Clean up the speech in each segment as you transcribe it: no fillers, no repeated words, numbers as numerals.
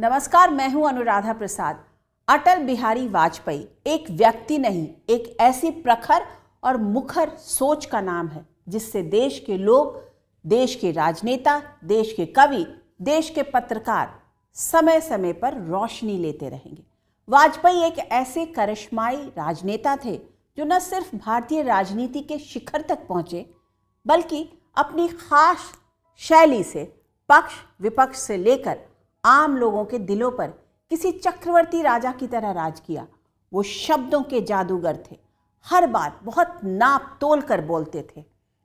नमस्कार, मैं हूं अनुराधा प्रसाद। अटल बिहारी वाजपेयी एक व्यक्ति नहीं, एक ऐसी प्रखर और मुखर सोच का नाम है जिससे देश के लोग, देश के राजनेता, देश के कवि, देश के पत्रकार समय समय पर रोशनी लेते रहेंगे। वाजपेयी एक ऐसे करिश्माई राजनेता थे जो न सिर्फ भारतीय राजनीति के शिखर तक पहुंचे, बल्कि अपनी खास शैली से पक्ष विपक्ष से लेकर आम लोगों के दिलों पर किसी चक्रवर्ती राजा की तरह राज किया। वो शब्दों के जादूगर थे, हर बात बहुत नाप तोल कर बोलते थे।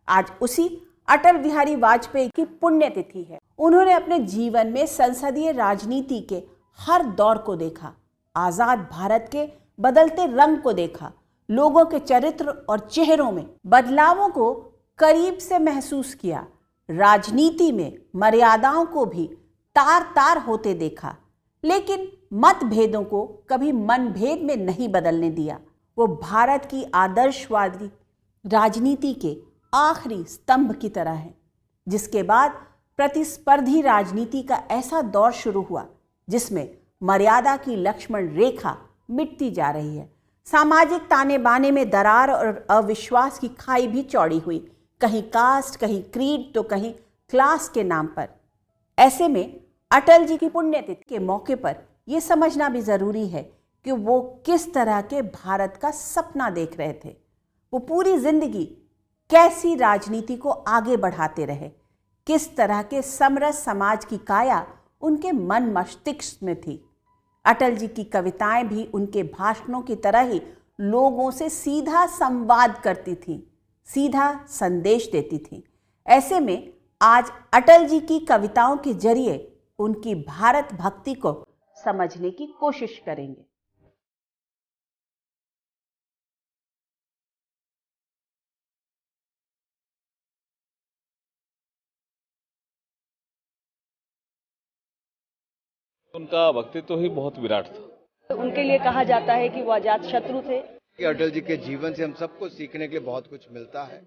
आज उसी अटल बिहारी वाजपेयी की पुण्यतिथि है। उन्होंने अपने जीवन में संसदीय राजनीति के हर दौर को देखा, आजाद भारत के बदलते रंग को देखा, लोगों के चरित्र और चेहरों में बदलावों को करीब से महसूस किया, राजनीति में मर्यादाओं को भी तार तार होते देखा, लेकिन मतभेदों को कभी मनभेद में नहीं बदलने दिया। वो भारत की आदर्शवादी राजनीति के आखिरी स्तंभ की तरह है, जिसके बाद प्रतिस्पर्धी राजनीति का ऐसा दौर शुरू हुआ जिसमें मर्यादा की लक्ष्मण रेखा मिटती जा रही है। सामाजिक ताने बाने में दरार और अविश्वास की खाई भी चौड़ी हुई, कहीं कास्ट, कहीं क्रीड, तो कहीं क्लास के नाम पर। ऐसे में अटल जी की पुण्यतिथि के मौके पर यह समझना भी जरूरी है कि वो किस तरह के भारत का सपना देख रहे थे। वो पूरी जिंदगी कैसी राजनीति को आगे बढ़ाते रहे, किस तरह के समरस समाज की काया उनके मन मस्तिष्क में थी। अटल जी की कविताएं भी उनके भाषणों की तरह ही लोगों से सीधा संवाद करती थी, सीधा संदेश देती थी। ऐसे में आज अटल जी की कविताओं के जरिए उनकी भारत भक्ति को समझने की कोशिश करेंगे। उनका व्यक्तित्व ही बहुत विराट था। उनके लिए कहा जाता है कि वो अजात शत्रु थे। अटल जी के जीवन से हम सबको सीखने के लिए बहुत कुछ मिलता है।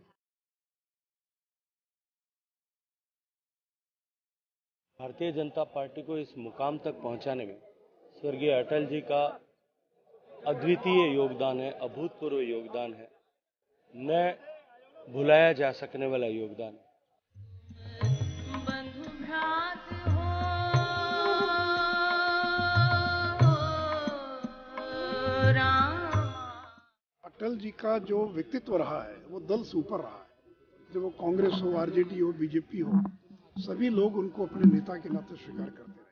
भारतीय जनता पार्टी को इस मुकाम तक पहुंचाने में स्वर्गीय अटल जी का अद्वितीय योगदान है, अभूतपूर्व योगदान है, न भुलाया जा सकने वाला योगदान है। अटल जी का जो व्यक्तित्व रहा है वो दल से ऊपर रहा है। जब वो कांग्रेस हो, आरजेडी हो, बीजेपी हो, सभी लोग उनको अपने नेता के नाते स्वीकार करते रहे।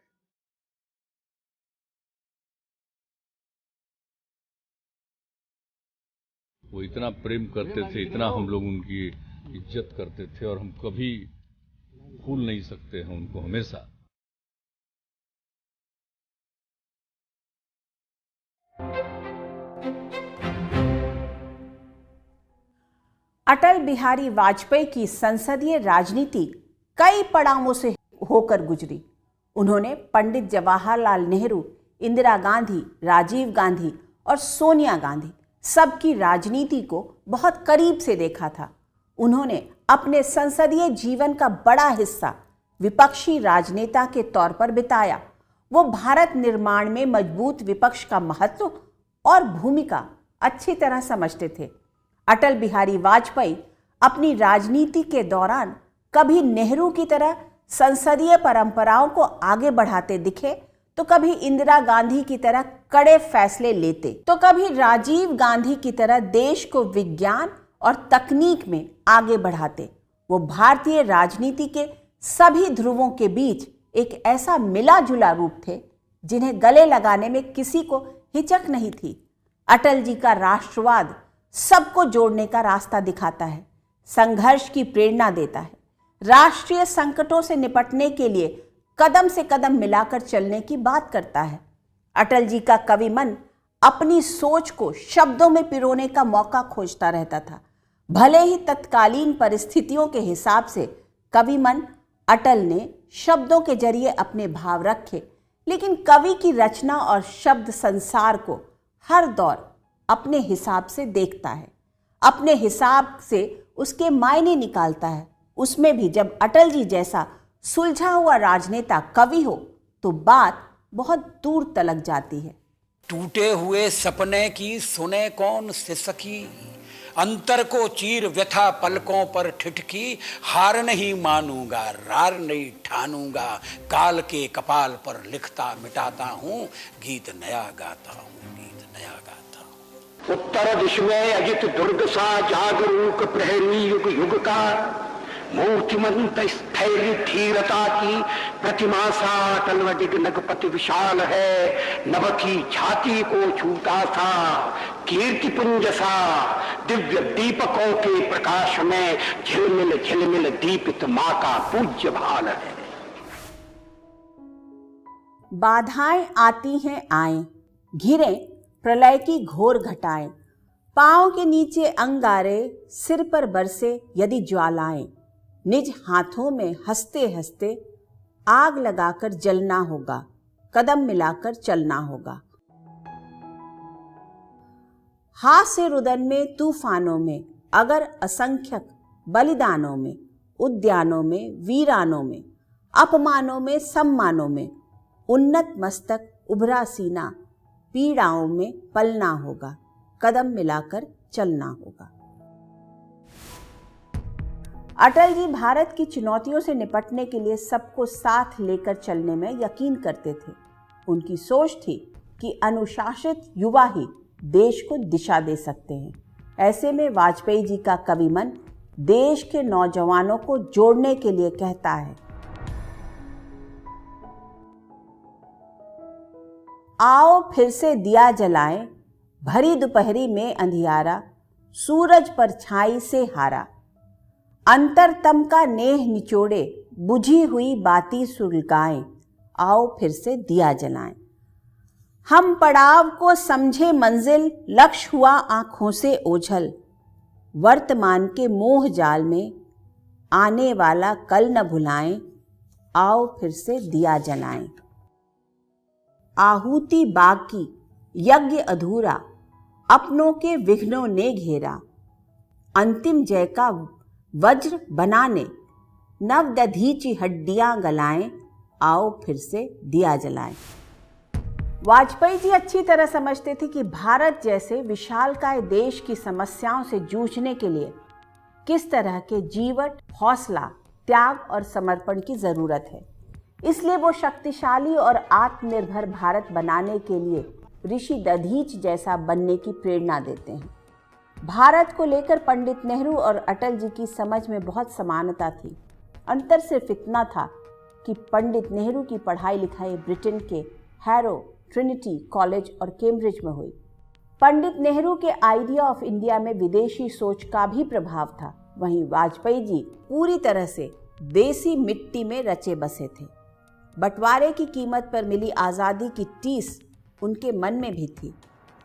वो इतना प्रेम करते थे, इतना हम लोग उनकी इज्जत करते थे और हम कभी भूल नहीं सकते हैं उनको हमेशा। अटल बिहारी वाजपेयी की संसदीय राजनीति कई पड़ावों से होकर गुजरी। उन्होंने पंडित जवाहरलाल नेहरू, इंदिरा गांधी, राजीव गांधी और सोनिया गांधी सबकी राजनीति को बहुत करीब से देखा था। उन्होंने अपने संसदीय जीवन का बड़ा हिस्सा विपक्षी राजनेता के तौर पर बिताया। वो भारत निर्माण में मजबूत विपक्ष का महत्व और भूमिका अच्छी तरह समझते थे। अटल बिहारी वाजपेयी अपनी राजनीति के दौरान कभी नेहरू की तरह संसदीय परंपराओं को आगे बढ़ाते दिखे, तो कभी इंदिरा गांधी की तरह कड़े फैसले लेते, तो कभी राजीव गांधी की तरह देश को विज्ञान और तकनीक में आगे बढ़ाते। वो भारतीय राजनीति के सभी ध्रुवों के बीच एक ऐसा मिला जुला रूप थे जिन्हें गले लगाने में किसी को हिचक नहीं थी। अटल जी का राष्ट्रवाद सबको जोड़ने का रास्ता दिखाता है, संघर्ष की प्रेरणा देता है, राष्ट्रीय संकटों से निपटने के लिए कदम से कदम मिलाकर चलने की बात करता है। अटल जी का कवि मन अपनी सोच को शब्दों में पिरोने का मौका खोजता रहता था। भले ही तत्कालीन परिस्थितियों के हिसाब से कवि मन अटल ने शब्दों के जरिए अपने भाव रखे, लेकिन कवि की रचना और शब्द संसार को हर दौर अपने हिसाब से देखता है, अपने हिसाब से उसके मायने निकालता है। उसमें भी जब अटल जी जैसा सुलझा हुआ राजनेता कवि हो तो बात बहुत दूर तलक जाती है। टूटे हुए सपने की सुने कौन से सखी, अंतर को चीर व्यथा पलकों पर ठिठकी, हार नहीं मानूंगा रार नहीं ठानूंगा, काल के कपाल पर लिखता मिटाता हूँ, गीत नया गाता हूँ, गीत नया गाता हूँ। उत्तर दिश में अजित दुर्ग सा जागरूक प्रहरी युग युग का, मूर्तिमंत स्थैर्य धीरता की प्रतिमा सा टलवडिग नगपति विशाल है, नभ की छाती को छूटा सा कीर्ति पुंज सा, दिव्य दीपकों के प्रकाश में झिलमिल झिलमिल दीपित माँ का पूज्य भाल है। बाधाएं आती हैं आए, घिरे प्रलय की घोर घटाएं, पांव के नीचे अंगारे, सिर पर बरसे यदि ज्वालाएं, निज हाथों में हंसते हंसते आग लगाकर जलना होगा, कदम मिलाकर चलना होगा। हास्य रुदन में तूफानों में, अगर असंख्यक बलिदानों में, उद्यानों में वीरानों में, अपमानों में सम्मानों में, उन्नत मस्तक उभरा सीना, पीड़ाओं में पलना होगा, कदम मिलाकर चलना होगा। अटल जी भारत की चुनौतियों से निपटने के लिए सबको साथ लेकर चलने में यकीन करते थे। उनकी सोच थी कि अनुशासित युवा ही देश को दिशा दे सकते हैं। ऐसे में वाजपेयी जी का कवि मन देश के नौजवानों को जोड़ने के लिए कहता है, आओ फिर से दिया जलाएं, भरी दोपहरी में अंधियारा, सूरज परछाई से हारा, अंतरतम का नेह निचोड़े, बुझी हुई बाती सुलगाएं, आओ फिर से दिया जलाएं। हम पड़ाव को समझे मंजिल, लक्ष्य हुआ आंखों से ओझल, वर्तमान के मोह जाल में आने वाला कल न भुलाएं, आओ फिर से दिया जलाएं। आहुति बाकी यज्ञ अधूरा, अपनों के विघ्नों ने घेरा, अंतिम जय का वज्र बनाने, नव दधीची हड्डियां गलाएं, आओ फिर से दिया जलाएं। वाजपेयी जी अच्छी तरह समझते थे कि भारत जैसे विशालकाय देश की समस्याओं से जूझने के लिए किस तरह के जीवट, हौसला, त्याग और समर्पण की जरूरत है। इसलिए वो शक्तिशाली और आत्मनिर्भर भारत बनाने के लिए ऋषि दधीच जैसा बनने की प्रेरणा देते हैं। भारत को लेकर पंडित नेहरू और अटल जी की समझ में बहुत समानता थी। अंतर सिर्फ इतना था कि पंडित नेहरू की पढ़ाई लिखाई ब्रिटेन के हैरो, ट्रिनिटी कॉलेज और कैम्ब्रिज में हुई। पंडित नेहरू के आइडिया ऑफ इंडिया में विदेशी सोच का भी प्रभाव था। वहीं वाजपेयी जी पूरी तरह से देसी मिट्टी में रचे बसे थे। बंटवारे की कीमत पर मिली आज़ादी की टीस उनके मन में भी थी।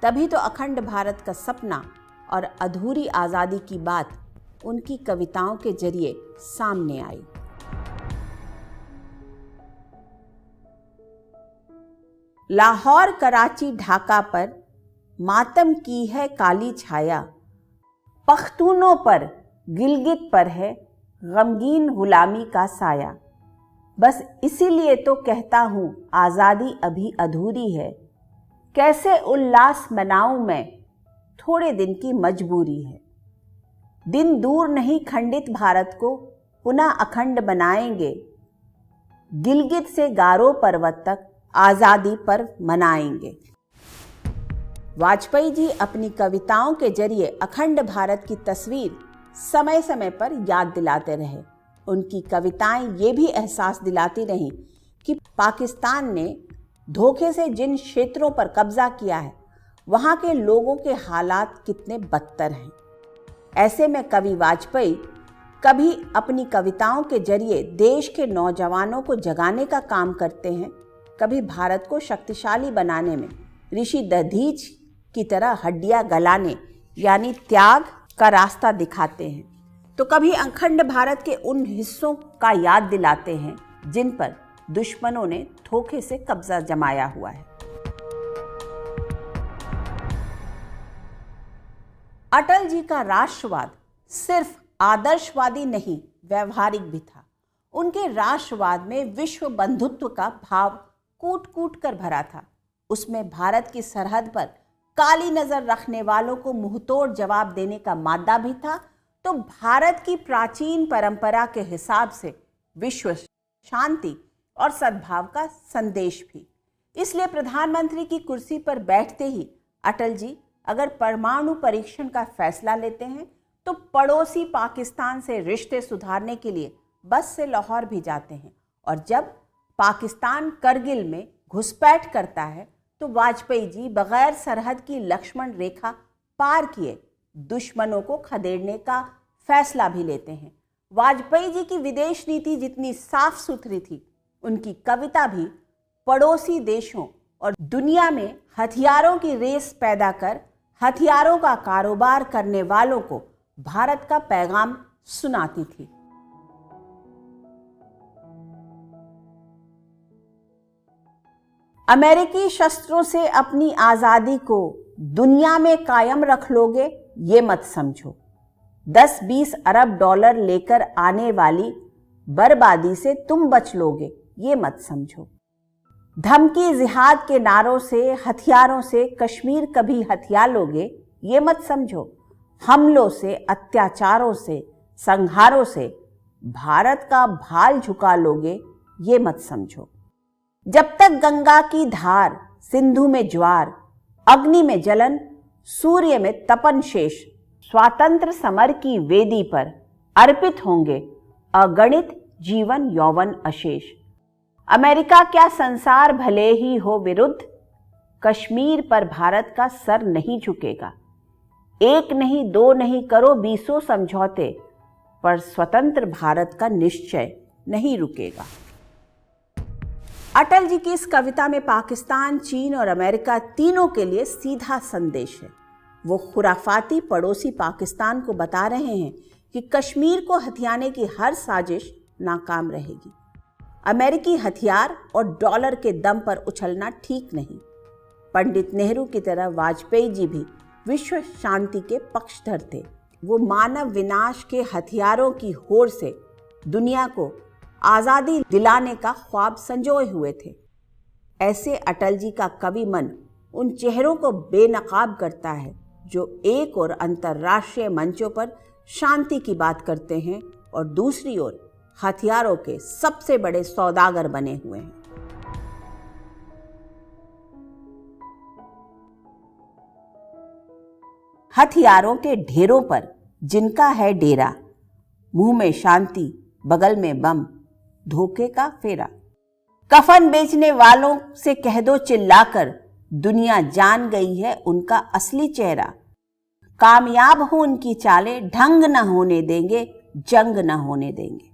तभी तो अखंड भारत का सपना और अधूरी आज़ादी की बात उनकी कविताओं के जरिए सामने आई। लाहौर, कराची, ढाका पर मातम की है काली छाया, पख्तूनों पर, गिलगित पर है गमगीन गुलामी का साया। बस इसीलिए तो कहता हूँ आज़ादी अभी अधूरी है, कैसे उल्लास मनाऊं मैं, थोड़े दिन की मजबूरी है। दिन दूर नहीं खंडित भारत को पुनः अखंड बनाएंगे, गिलगित से गारो पर्वत तक आज़ादी पर्व मनाएंगे। वाजपेयी जी अपनी कविताओं के जरिए अखंड भारत की तस्वीर समय समय पर याद दिलाते रहे। उनकी कविताएं ये भी एहसास दिलाती रहीं कि पाकिस्तान ने धोखे से जिन क्षेत्रों पर कब्जा किया है वहाँ के लोगों के हालात कितने बदतर हैं। ऐसे में कवि वाजपेयी कभी अपनी कविताओं के जरिए देश के नौजवानों को जगाने का काम करते हैं, कभी भारत को शक्तिशाली बनाने में ऋषि दधीच की तरह हड्डियां गलाने यानी त्याग का रास्ता दिखाते हैं, तो कभी अखंड भारत के उन हिस्सों का याद दिलाते हैं जिन पर दुश्मनों ने धोखे से कब्जा जमाया हुआ है। अटल जी का राष्ट्रवाद सिर्फ आदर्शवादी नहीं, व्यवहारिक भी था। उनके राष्ट्रवाद में विश्व बंधुत्व का भाव कूट कूट कर भरा था। उसमें भारत की सरहद पर काली नजर रखने वालों को मुंहतोड़ जवाब देने का मादा भी था, तो भारत की प्राचीन परंपरा के हिसाब से विश्व शांति और सद्भाव का संदेश भी। इसलिए प्रधानमंत्री की कुर्सी पर बैठते ही अटल जी अगर परमाणु परीक्षण का फैसला लेते हैं तो पड़ोसी पाकिस्तान से रिश्ते सुधारने के लिए बस से लाहौर भी जाते हैं, और जब पाकिस्तान करगिल में घुसपैठ करता है तो वाजपेयी जी बगैर सरहद की लक्ष्मण रेखा पार किए दुश्मनों को खदेड़ने का फैसला भी लेते हैं। वाजपेयी जी की विदेश नीति जितनी साफ सुथरी थी, उनकी कविता भी पड़ोसी देशों और दुनिया में हथियारों की रेस पैदा कर हथियारों का कारोबार करने वालों को भारत का पैगाम सुनाती थी। अमेरिकी शस्त्रों से अपनी आजादी को दुनिया में कायम रख लोगे, ये मत समझो। 10-20 अरब डॉलर लेकर आने वाली बर्बादी से तुम बच लोगे, ये मत समझो। धमकी जिहाद के नारों से हथियारों से कश्मीर कभी हथिया लोगे, ये मत समझो। हमलों से अत्याचारों से संहारों से भारत का भाल झुका लोगे, ये मत समझो। जब तक गंगा की धार, सिंधु में ज्वार, अग्नि में जलन, सूर्य में तपन शेष, स्वातंत्र समर की वेदी पर अर्पित होंगे अगणित जीवन यौवन अशेष। अमेरिका क्या संसार भले ही हो विरुद्ध, कश्मीर पर भारत का सर नहीं झुकेगा। एक नहीं दो नहीं करो 20 समझौते, पर स्वतंत्र भारत का निश्चय नहीं रुकेगा। अटल जी की इस कविता में पाकिस्तान, चीन और अमेरिका तीनों के लिए सीधा संदेश है। वो खुराफाती पड़ोसी पाकिस्तान को बता रहे हैं कि कश्मीर को हथियाने की हर साजिश नाकाम रहेगी। अमेरिकी हथियार और डॉलर के दम पर उछलना ठीक नहीं। पंडित नेहरू की तरह वाजपेयी जी भी विश्व शांति के पक्षधर थे। वो मानव विनाश के हथियारों की होड़ से दुनिया को आज़ादी दिलाने का ख्वाब संजोए हुए थे। ऐसे अटल जी का कवि मन उन चेहरों को बेनकाब करता है जो एक ओर अंतर्राष्ट्रीय मंचों पर शांति की बात करते हैं और दूसरी ओर हथियारों के सबसे बड़े सौदागर बने हुए हैं। हथियारों के ढेरों पर जिनका है डेरा, मुंह में शांति बगल में बम, धोखे का फेरा। कफन बेचने वालों से कह दो चिल्लाकर, दुनिया जान गई है उनका असली चेहरा। कामयाब हो उनकी चालें, ढंग न होने देंगे, जंग न होने देंगे।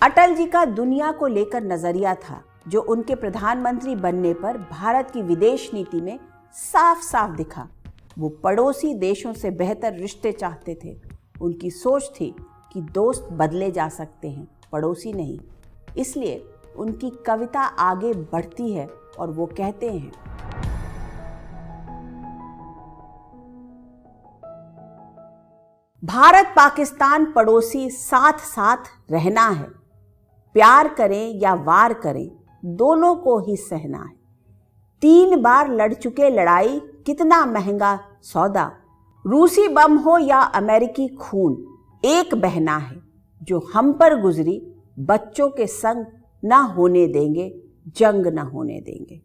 अटल जी का दुनिया को लेकर नजरिया था जो उनके प्रधानमंत्री बनने पर भारत की विदेश नीति में साफ साफ दिखा। वो पड़ोसी देशों से बेहतर रिश्ते चाहते थे। उनकी सोच थी कि दोस्त बदले जा सकते हैं, पड़ोसी नहीं। इसलिए उनकी कविता आगे बढ़ती है और वो कहते हैं, भारत पाकिस्तान पड़ोसी साथ साथ रहना है। प्यार करें या वार करें, दोनों को ही सहना है। 3 बार लड़ चुके लड़ाई, कितना महंगा सौदा। रूसी बम हो या अमेरिकी खून, एक बहना है जो हम पर गुजरी, बच्चों के संग ना होने देंगे, जंग ना होने देंगे।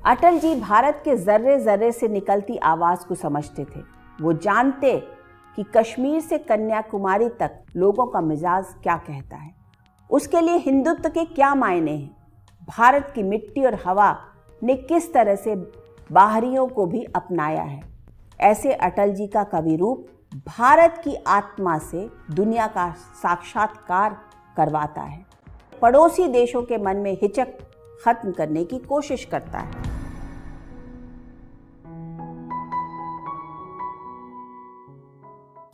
अटल जी भारत के जर्रे जर्रे से निकलती आवाज को समझते थे। वो जानते कि कश्मीर से कन्याकुमारी तक लोगों का मिजाज क्या कहता है, उसके लिए हिंदुत्व के क्या मायने हैं। भारत की मिट्टी और हवा ने किस तरह से बाहरियों को भी अपनाया है। ऐसे अटल जी का कवि रूप भारत की आत्मा से दुनिया का साक्षात्कार करवाता है, पड़ोसी देशों के मन में हिचक खत्म करने की कोशिश करता है।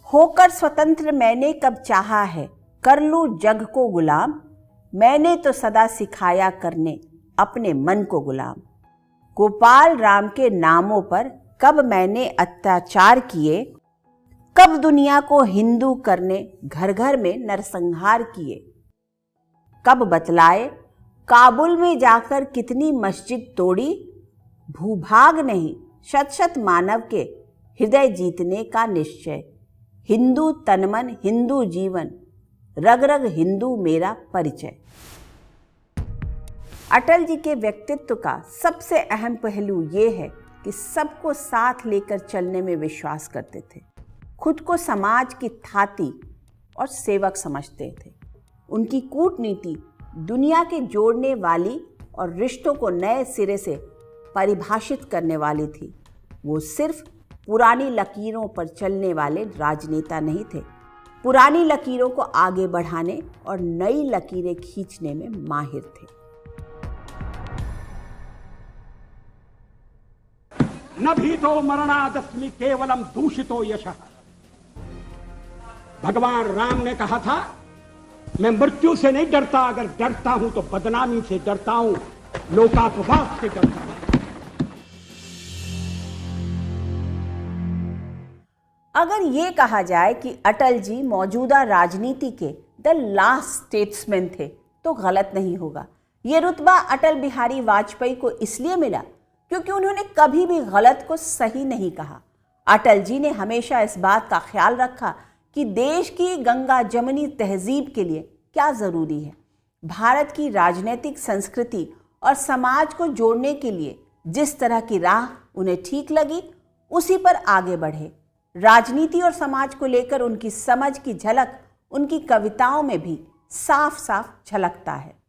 होकर स्वतंत्र मैंने कब चाहा है, कर लूं जग को गुलाम। मैंने तो सदा सिखाया करने अपने मन को गुलाम। गोपाल राम के नामों पर कब मैंने अत्याचार किए, कब दुनिया को हिंदू करने घर घर में नरसंहार किए। कब बतलाए, काबुल में जाकर कितनी मस्जिद तोड़ी, भूभाग नहीं शत शत मानव के हृदय जीतने का निश्चय, हिंदू तनमन हिंदू जीवन, रग रग हिंदू मेरा परिचय। अटल जी के व्यक्तित्व का सबसे अहम पहलू ये है कि सबको साथ लेकर चलने में विश्वास करते थे, खुद को समाज की थाती और सेवक समझते थे। उनकी कूटनीति दुनिया के जोड़ने वाली और रिश्तों को नए सिरे से परिभाषित करने वाली थी। वो सिर्फ पुरानी लकीरों पर चलने वाले राजनेता नहीं थे, पुरानी लकीरों को आगे बढ़ाने और नई लकीरें खींचने में माहिर थे। न भीतो मरणादस्मि केवलम दूषितो यशः। भगवान राम ने कहा था, मैं मृत्यु से नहीं डरता, अगर डरता हूं तो बदनामी से डरता हूं, लोकापवाद से डरता हूं। अगर ये कहा जाए कि अटल जी मौजूदा राजनीति के द लास्ट स्टेट्समैन थे तो गलत नहीं होगा। ये रुतबा अटल बिहारी वाजपेयी को इसलिए मिला क्योंकि उन्होंने कभी भी गलत को सही नहीं कहा। अटल जी ने हमेशा इस बात का ख्याल रखा कि देश की गंगा जमनी तहजीब के लिए क्या ज़रूरी है। भारत की राजनीतिक संस्कृति और समाज को जोड़ने के लिए जिस तरह की राह उन्हें ठीक लगी उसी पर आगे बढ़े। राजनीति और समाज को लेकर उनकी समझ की झलक उनकी कविताओं में भी साफ साफ झलकता है।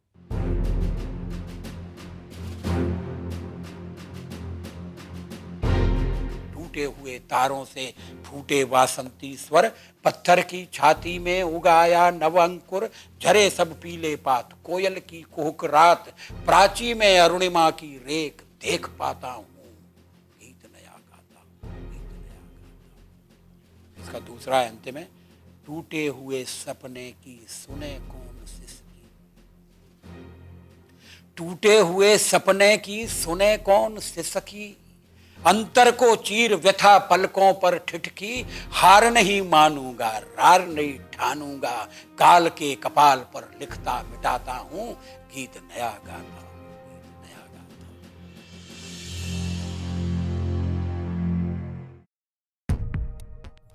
टूटे हुए तारों से फूटे वासंती स्वर, पत्थर की छाती में उगाया नव अंकुर, झरे सब पीले पात, कोयल की कुहक रात, प्राची में अरुणिमा की रेख देख पाता हूँ, गीत नया गाता हूँ, गीत नया गाता हूँ। इसका दूसरा अंत में, टूटे हुए सपने की सुने कौन सिसकी, टूटे हुए सपने की सुने कौन सिसकी, अंतर को चीर व्यथा पलकों पर ठिठकी, हार नहीं मानूंगा रार नहीं ठानूंगा, काल के कपाल पर लिखता मिटाता हूं, गीत नया गाता हूं, गीत नया गाता हूं।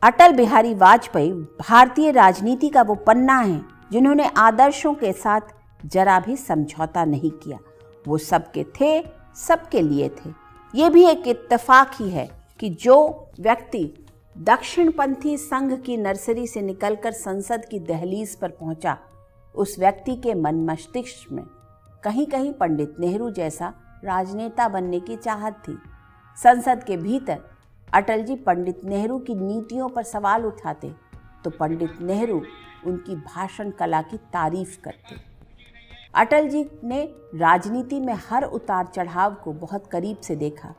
अटल बिहारी वाजपेयी भारतीय राजनीति का वो पन्ना है जिन्होंने आदर्शों के साथ जरा भी समझौता नहीं किया। वो सबके थे, सबके लिए थे। ये भी एक इत्तेफाक ही है कि जो व्यक्ति दक्षिणपंथी संघ की नर्सरी से निकलकर संसद की दहलीज पर पहुंचा, उस व्यक्ति के मन मस्तिष्क में कहीं कहीं पंडित नेहरू जैसा राजनेता बनने की चाहत थी। संसद के भीतर अटल जी पंडित नेहरू की नीतियों पर सवाल उठाते तो पंडित नेहरू उनकी भाषण कला की तारीफ करते। अटल जी ने राजनीति में हर उतार चढ़ाव को बहुत करीब से देखा।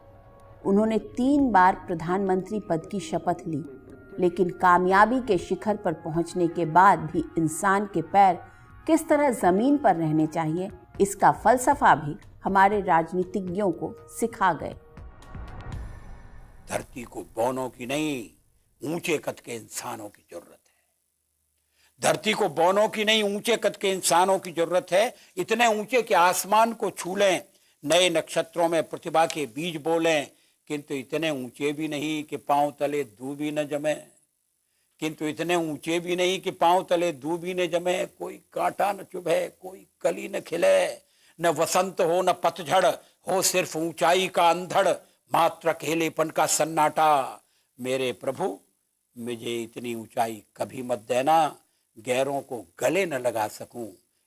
उन्होंने 3 बार प्रधानमंत्री पद की शपथ ली, लेकिन कामयाबी के शिखर पर पहुंचने के बाद भी इंसान के पैर किस तरह जमीन पर रहने चाहिए, इसका फलसफा भी हमारे राजनीतिज्ञों को सिखा गए। धरती को बौनों की नहीं, ऊंचे कद के इंसानों की जरूरत है। धरती को बौनों की नहीं, ऊंचे कद के इंसानों की जरूरत है। इतने ऊंचे कि आसमान को छू लें, नए नक्षत्रों में प्रतिभा के बीज बोलें, किंतु इतने ऊंचे भी नहीं कि पांव तले दूब ही न जमे, किंतु इतने ऊंचे भी नहीं कि पांव तले दूब ही न जमे। कोई कांटा न चुभे, कोई कली न खिले, न वसंत हो न पतझड़ हो, सिर्फ ऊंचाई का अंधड़, मात्र अकेलेपन का सन्नाटा। मेरे प्रभु मुझे इतनी ऊंचाई कभी मत देना, गैरों को गले न लगा सकूं,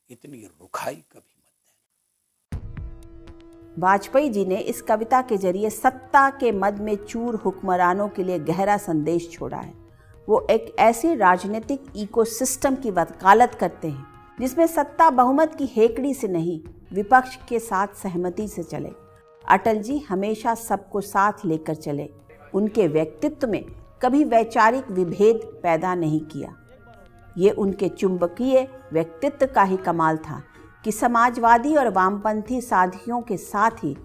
इतनी रुखाई कभी मत देना। वाजपेयी जी ने इस कविता के जरिए सत्ता के मद में चूर हुक्मरानों के लिए गहरा संदेश छोड़ा है। वो एक ऐसे राजनीतिक इकोसिस्टम की वकालत करते हैं जिसमें सत्ता बहुमत की हेकड़ी से नहीं, विपक्ष के साथ सहमति से चले। अटल जी हमेशा सबको साथ लेकर चले। उनके व्यक्तित्व में कभी वैचारिक विभेद पैदा नहीं किया। ये उनके चुंबकीय व्यक्तित्व का ही कमाल था कि समाजवादी और वामपंथी साथियों के साथ ही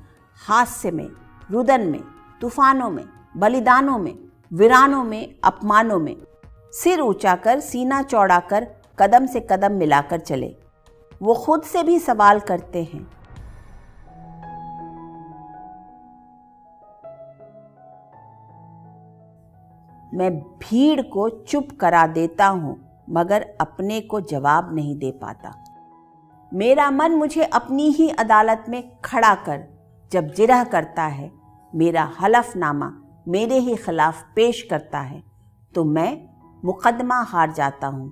हास्य में, रुदन में, तूफानों में, बलिदानों में, वीरानों में, अपमानों में सिर ऊंचा कर, सीना चौड़ा कर, कदम से कदम मिलाकर चले। वो खुद से भी सवाल करते हैं। मैं भीड़ को चुप करा देता हूं, मगर अपने को जवाब नहीं दे पाता। मेरा मन मुझे अपनी ही अदालत में खड़ा कर जब जिरह करता है, मेरा हलफनामा मेरे ही खिलाफ पेश करता है, तो मैं मुकदमा हार जाता हूं,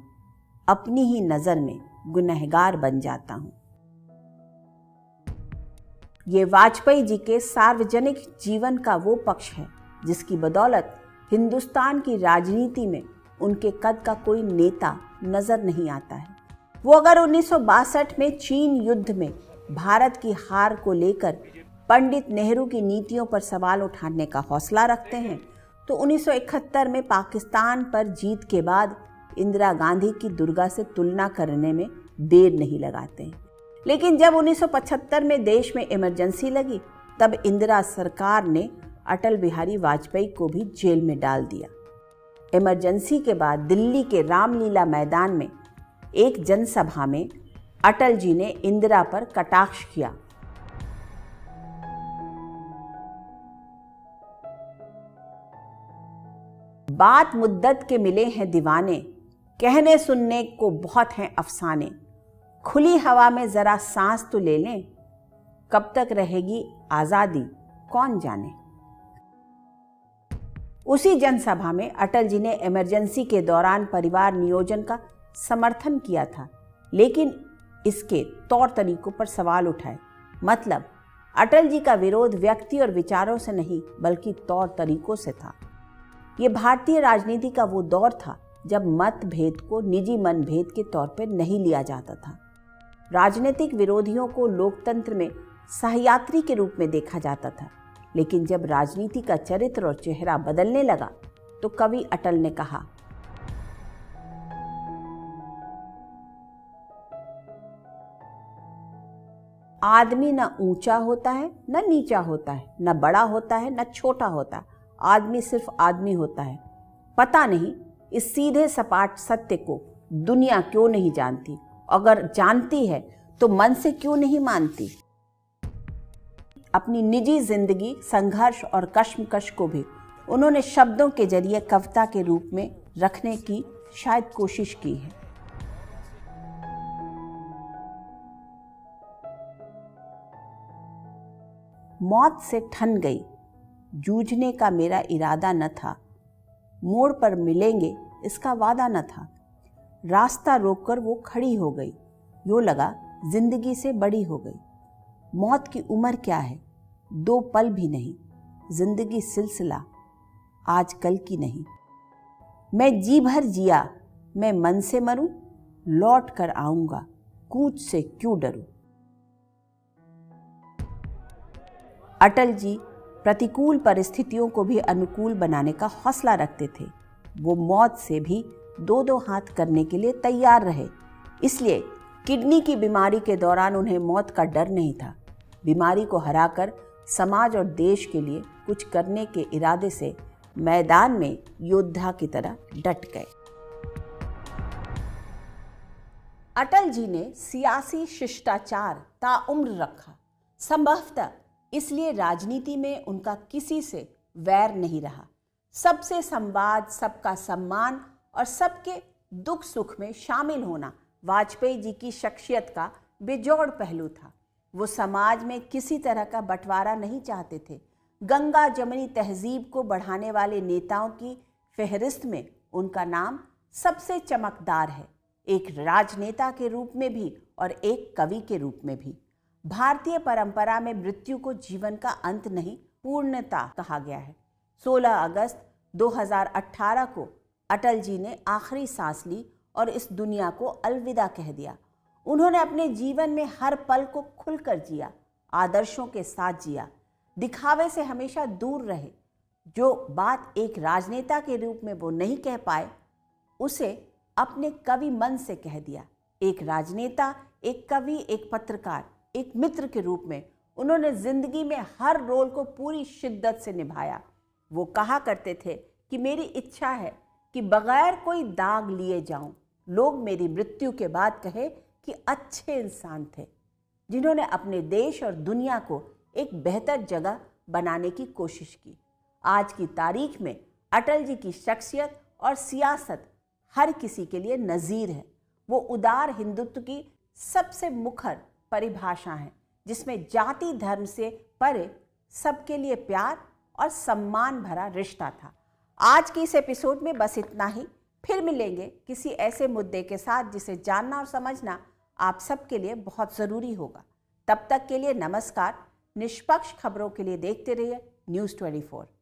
अपनी ही नज़र में गुनहगार बन जाता हूं। ये वाजपेयी जी के सार्वजनिक जीवन का वो पक्ष है जिसकी बदौलत हिंदुस्तान की राजनीति में उनके कद का कोई नेता नजर नहीं आता है। वो अगर 1962 में चीन युद्ध में भारत की हार को लेकर पंडित नेहरू की नीतियों पर सवाल उठाने का हौसला रखते हैं, तो 1971 में पाकिस्तान पर जीत के बाद इंदिरा गांधी की दुर्गा से तुलना करने में देर नहीं लगाते हैं। लेकिन जब 1975 में देश में इमरजेंसी लगी, तब इंदिरा सरकार ने अटल बिहारी वाजपेयी को भी जेल में डाल दिया। इमरजेंसी के बाद दिल्ली के रामलीला मैदान में एक जनसभा में अटल जी ने इंदिरा पर कटाक्ष किया। बात मुद्दत के मिले हैं दीवाने, कहने सुनने को बहुत हैं अफसाने, खुली हवा में जरा सांस तो ले लें, कब तक रहेगी आजादी कौन जाने। उसी जनसभा में अटल जी ने इमरजेंसी के दौरान परिवार नियोजन का समर्थन किया था, लेकिन इसके तौर तरीकों पर सवाल उठाए। मतलब अटल जी का विरोध व्यक्ति और विचारों से नहीं, बल्कि तौर तरीकों से था। ये भारतीय राजनीति का वो दौर था जब मतभेद को निजी मनभेद के तौर पर नहीं लिया जाता था। राजनीतिक विरोधियों को लोकतंत्र में सहयात्री के रूप में देखा जाता था। लेकिन जब राजनीति का चरित्र और चेहरा बदलने लगा, तो कवि अटल ने कहा, आदमी न ऊंचा होता है न नीचा होता है, न बड़ा होता है न छोटा होता है, आदमी सिर्फ आदमी होता है। पता नहीं इस सीधे सपाट सत्य को दुनिया क्यों नहीं जानती, अगर जानती है तो मन से क्यों नहीं मानती। अपनी निजी जिंदगी, संघर्ष और कश्मकश को भी उन्होंने शब्दों के जरिए कविता के रूप में रखने की शायद कोशिश की है। मौत से ठन गई, जूझने का मेरा इरादा न था, मोड़ पर मिलेंगे इसका वादा न था। रास्ता रोककर वो खड़ी हो गई, यूं लगा जिंदगी से बड़ी हो गई। मौत की उम्र क्या है, 2 पल भी नहीं, जिंदगी सिलसिला आज कल की नहीं। मैं जी भर जिया, मैं मन से मरूं, लौट कर आऊंगा, कूच से क्यों डरूं। अटल जी प्रतिकूल परिस्थितियों को भी अनुकूल बनाने का हौसला रखते थे। वो मौत से भी 2-2 हाथ करने के लिए तैयार रहे। इसलिए किडनी की बीमारी के दौरान उन्हें मौत का डर नहीं था। बीमारी को हराकर समाज और देश के लिए कुछ करने के इरादे से मैदान में योद्धा की तरह डट गए। अटल जी ने सियासी शिष्टाचार ताउम्र रखा। संभवतः इसलिए राजनीति में उनका किसी से वैर नहीं रहा। सबसे संवाद, सबका सम्मान और सबके दुख सुख में शामिल होना वाजपेयी जी की शख्सियत का बेजोड़ पहलू था। वो समाज में किसी तरह का बंटवारा नहीं चाहते थे। गंगा जमनी तहजीब को बढ़ाने वाले नेताओं की फहरिस्त में उनका नाम सबसे चमकदार है, एक राजनेता के रूप में भी और एक कवि के रूप में भी। भारतीय परंपरा में मृत्यु को जीवन का अंत नहीं, पूर्णता कहा गया है। 16 अगस्त 2018 को अटल जी ने आखिरी सांस ली और इस दुनिया को अलविदा कह दिया। उन्होंने अपने जीवन में हर पल को खुलकर जिया, आदर्शों के साथ जिया, दिखावे से हमेशा दूर रहे। जो बात एक राजनेता के रूप में वो नहीं कह पाए, उसे अपने कवि मन से कह दिया। एक राजनेता, एक कवि, एक पत्रकार, एक मित्र के रूप में उन्होंने जिंदगी में हर रोल को पूरी शिद्दत से निभाया। वो कहा करते थे कि मेरी इच्छा है कि बगैर कोई दाग लिए जाऊं, लोग मेरी मृत्यु के बाद कहे कि अच्छे इंसान थे जिन्होंने अपने देश और दुनिया को एक बेहतर जगह बनाने की कोशिश की। आज की तारीख में अटल जी की शख्सियत और सियासत हर किसी के लिए नज़ीर है। वो उदार हिंदुत्व की सबसे मुखर परिभाषा है, जिसमें जाति धर्म से परे सबके लिए प्यार और सम्मान भरा रिश्ता था। आज के इस एपिसोड में बस इतना ही। फिर मिलेंगे किसी ऐसे मुद्दे के साथ जिसे जानना और समझना आप सबके लिए बहुत ज़रूरी होगा। तब तक के लिए नमस्कार। निष्पक्ष खबरों के लिए देखते रहिए News 24।